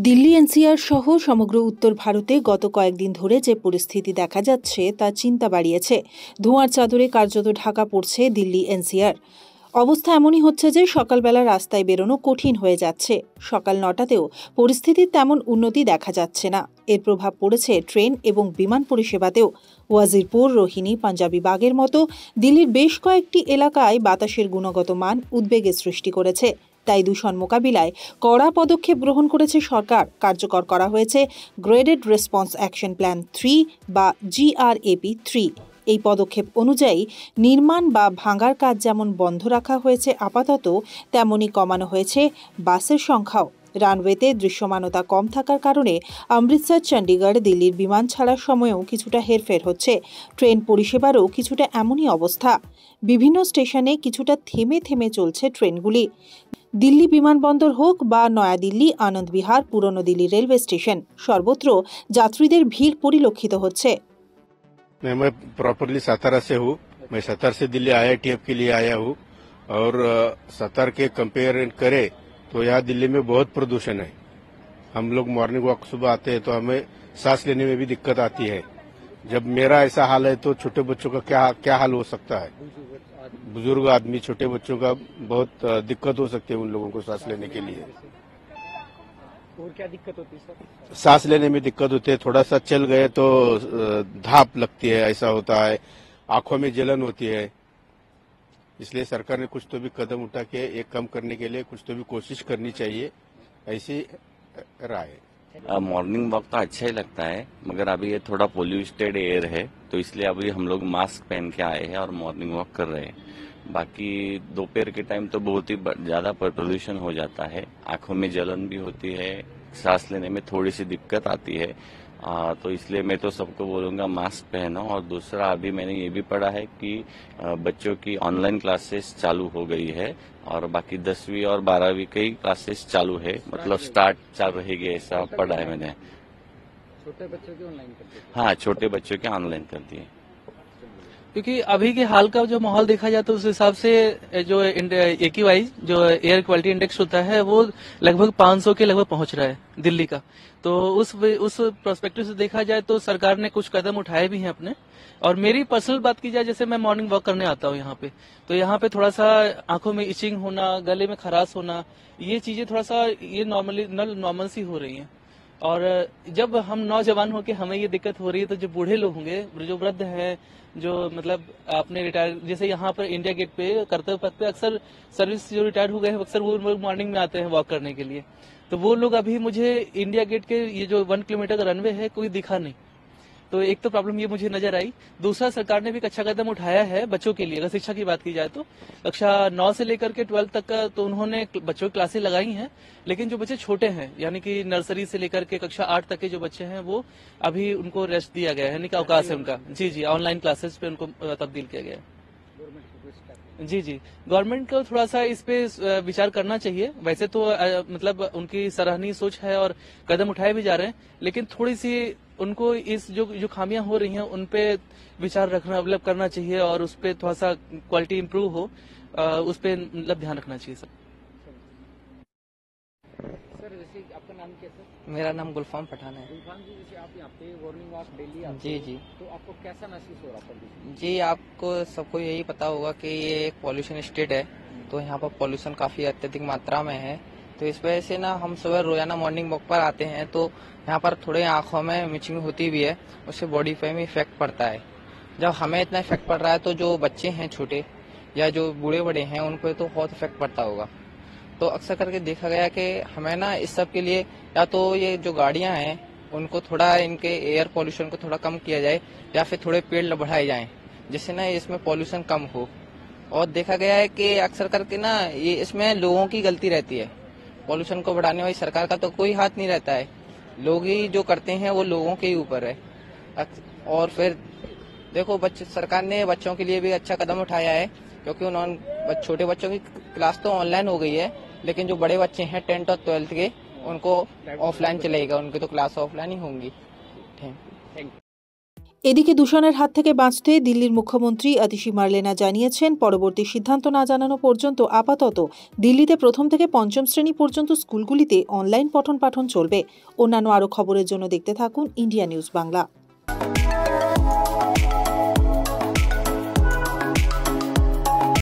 Delhi NCR সহ সমগ্র উত্তর ভারতে গত কয়েকদিন ধরে যে পরিস্থিতি দেখা যাচ্ছে তা চিন্তা বাড়িয়েছে। ধোঁয়ার চাদরে কার্যত ঢাকা পড়ছে দিল্লি এনসিআর। অবস্থা এমনই হচ্ছে যে সকালবেলা রাস্তায় বেরোনো কঠিন হয়ে যাচ্ছে। সকাল ৯টাতেও পরিস্থিতির তেমন উন্নতি দেখা যাচ্ছে না। এর প্রভাব পড়েছে ট্রেন এবং বিমান পরিষেবাতেও। ওয়াজিরপুর, রোহিণী, পাঞ্জাবি বাগের মতো দিল্লির বেশ কয়েকটি এলাকায় বাতাসের গুণগত মান উদ্বেগের সৃষ্টি করেছে। তাই দূষণ মোকাবিলায় কড়া পদক্ষেপ গ্রহণ করেছে সরকার। কার্যকর করা হয়েছে গ্রেডেড রেসপন্স অ্যাকশন প্ল্যান 3 বা GRAP 3। এই পদক্ষেপ অনুযায়ী নির্মাণ বা ভাঙার কাজ যেমন বন্ধ রাখা হয়েছে আপাতত, তেমনি কমানো হয়েছে বাসের সংখ্যাও। রানওয়েতে দৃশ্যমানতা কম থাকার কারণে অমৃতসর, চণ্ডীগড়, দিল্লির বিমান ছাড়ার সময়েও কিছুটা হেরফের হচ্ছে। ট্রেন পরিষেবারও কিছুটা এমনই অবস্থা। বিভিন্ন স্টেশনে কিছুটা থেমে থেমে চলছে ট্রেনগুলি। দিল্লি বিমানবন্দর হোক বা নয়াদিল্লি, আনন্দ বিহার, পুরনো দিল্লি রেলওয়ে স্টেশন, সর্বত্র যাত্রীদের ভিড় পরিলক্ষিত হচ্ছে। मैं प्रॉपरली सतारा से हूँ। मैं सतारा से दिल्ली IITF के लिए आया हूँ और सतारा के कंपेयर करें तो यहाँ दिल्ली में बहुत प्रदूषण है। हम लोग मॉर्निंग वॉक सुबह आते हैं तो हमें सांस लेने में भी दिक्कत आती है। जब मेरा ऐसा हाल है तो छोटे बच्चों का क्या हाल हो सकता है। बुजुर्ग आदमी, छोटे बच्चों का बहुत दिक्कत हो सकती है उन लोगों को सांस लेने के लिए। और क्या दिक्कत होती है सर? सांस लेने में दिक्कत होती है। थोड़ा सा चल गए तो धाप लगती है, ऐसा होता है। आंखों में जलन होती है। इसलिए सरकार ने कुछ तो भी कदम उठा के ये कम करने के लिए कुछ तो भी कोशिश करनी चाहिए, ऐसी राय है। मॉर्निंग वॉक तो अच्छा ही लगता है, मगर अभी ये थोड़ा पोल्यूटेड एयर है तो इसलिए अभी हम लोग मास्क पहन के आए हैं और मॉर्निंग वॉक कर रहे हैं। बाकी दोपहर के टाइम तो बहुत ही ज्यादा प्रदूषण हो जाता है। आंखों में जलन भी होती है, सांस लेने में थोड़ी सी दिक्कत आती है। तो इसलिए मैं तो सबको बोलूंगा मास्क पहनो। और दूसरा, अभी मैंने ये भी पढ़ा है कि बच्चों की ऑनलाइन क्लासेस चालू हो गई है और बाकी 10वीं और 12वीं की क्लासेस चालू है, मतलब स्टार्ट चल रहेगी, ऐसा पढ़ा है मैंने। छोटे बच्चों की ऑनलाइन कर दिए? हाँ, छोटे बच्चों के ऑनलाइन कर दिए। क्योंकि अभी के हाल का जो माहौल देखा जाए तो उस हिसाब से जो AQI जो एयर क्वालिटी इंडेक्स होता है वो लगभग 500 के लगभग पहुंच रहा है दिल्ली का। तो उस पर्सपेक्टिव से देखा जाए तो सरकार ने कुछ कदम उठाए भी हैं अपने। और मेरी पर्सनल बात की जाए, जैसे मैं मॉर्निंग वॉक करने आता हूँ यहाँ पे, तो यहाँ पे थोड़ा सा आंखों में इचिंग होना, गले में खराश होना, ये चीजें थोड़ा सा ये नॉर्मल सी हो रही हैं। और जब हम नौजवान होके हमें ये दिक्कत हो रही है तो जो बूढ़े लोग होंगे, जो वृद्ध हैं, जो मतलब आपने रिटायर, जैसे यहाँ पर इंडिया गेट पे कर्तव्य पथ पे अक्सर सर्विस जो रिटायर हो गए हैं अक्सर वो मॉर्निंग में आते हैं वॉक करने के लिए। तो वो लोग अभी मुझे इंडिया गेट के ये जो 1 किलोमीटर का रनवे है कोई दिखा नहीं। तो एक तो प्रॉब्लम ये मुझे नजर आई। दूसरा, सरकार ने भी एक अच्छा कदम उठाया है बच्चों के लिए। अगर शिक्षा की बात की जाए तो कक्षा 9 से लेकर के 12 तक का तो उन्होंने बच्चों की क्लासेस लगाई हैं। लेकिन जो बच्चे छोटे हैं, यानी कि नर्सरी से लेकर के कक्षा 8 तक के जो बच्चे हैं, वो अभी उनको रेस्ट दिया गया है, यानी कि अवकाश है उनका। जी, ऑनलाइन क्लासेस पे उनको तब्दील किया गया है। जी, गवर्नमेंट को थोड़ा सा इस पे विचार करना चाहिए। वैसे तो मतलब उनकी सराहनीय सोच है और कदम उठाए भी जा रहे हैं, लेकिन थोड़ी सी उनको इस जो खामियां हो रही हैं उन पे विचार रखना मतलब करना चाहिए और उस पे थोड़ा सा क्वालिटी इंप्रूव हो, उस पे मतलब ध्यान रखना चाहिए सर। जैसे आपका नाम क्या सर? मेरा नाम गुलफाम पठान है। गुलफाम जी, जैसे आप यहाँ पे मॉर्निंग वॉक डेली आते जी हैं, जी तो आपको कैसा महसूस हो रहा है? जी, आपको सबको यही पता होगा कि ये एक पॉल्यूशन स्टेट है, तो यहाँ पर पॉल्यूशन काफी अत्यधिक मात्रा में है। तो इस वजह से ना हम सुबह रोजाना मॉर्निंग वॉक पर आते हैं तो यहाँ पर थोड़े आंखों में मिचिंग होती भी है, उससे बॉडी पे भी इफेक्ट पड़ता है। जब हमें इतना इफेक्ट पड़ रहा है तो जो बच्चे हैं छोटे या जो बूढ़े बड़े हैं उन पर तो बहुत इफेक्ट पड़ता होगा। तो अक्सर करके देखा गया कि हमें ना इस सब के लिए या तो ये जो गाड़ियां हैं उनको थोड़ा इनके एयर पॉल्यूशन को थोड़ा कम किया जाए या फिर थोड़े पेड़ बढ़ाए जाएं, जिससे ना इसमें पॉल्यूशन कम हो। और देखा गया है कि अक्सर करके ना ये इसमें लोगों की गलती रहती है। पॉल्यूशन को बढ़ाने वाली सरकार का तो कोई हाथ नहीं रहता है, लोग ही जो करते हैं वो लोगों के ही ऊपर है। और फिर देखो सरकार ने बच्चों के लिए भी अच्छा कदम उठाया है, क्योंकि उन्होंने छोटे बच्चों की क्लास तो ऑनलाइन हो गई है, लेकिन जो बड़े बच्चे हैं 10th और 12th के उनको ऑफलाइन चलेगा, उनकी तो क्लास ऑफलाइन ही होंगी। Thank you. এদিকে দূষণের হাত থেকে বাঁচতে দিল্লির মুখ্যমন্ত্রী আতিশি মার্লেনা জানিয়েছেন, পরবর্তী সিদ্ধান্ত না জানানো পর্যন্ত আপাতত দিল্লিতে প্রথম থেকে পঞ্চম শ্রেণী পর্যন্ত স্কুলগুলিতে অনলাইন পঠন পাঠন চলবে। অন্যান্য আরও খবরের জন্য দেখতে থাকুন ইন্ডিয়া নিউজ বাংলা।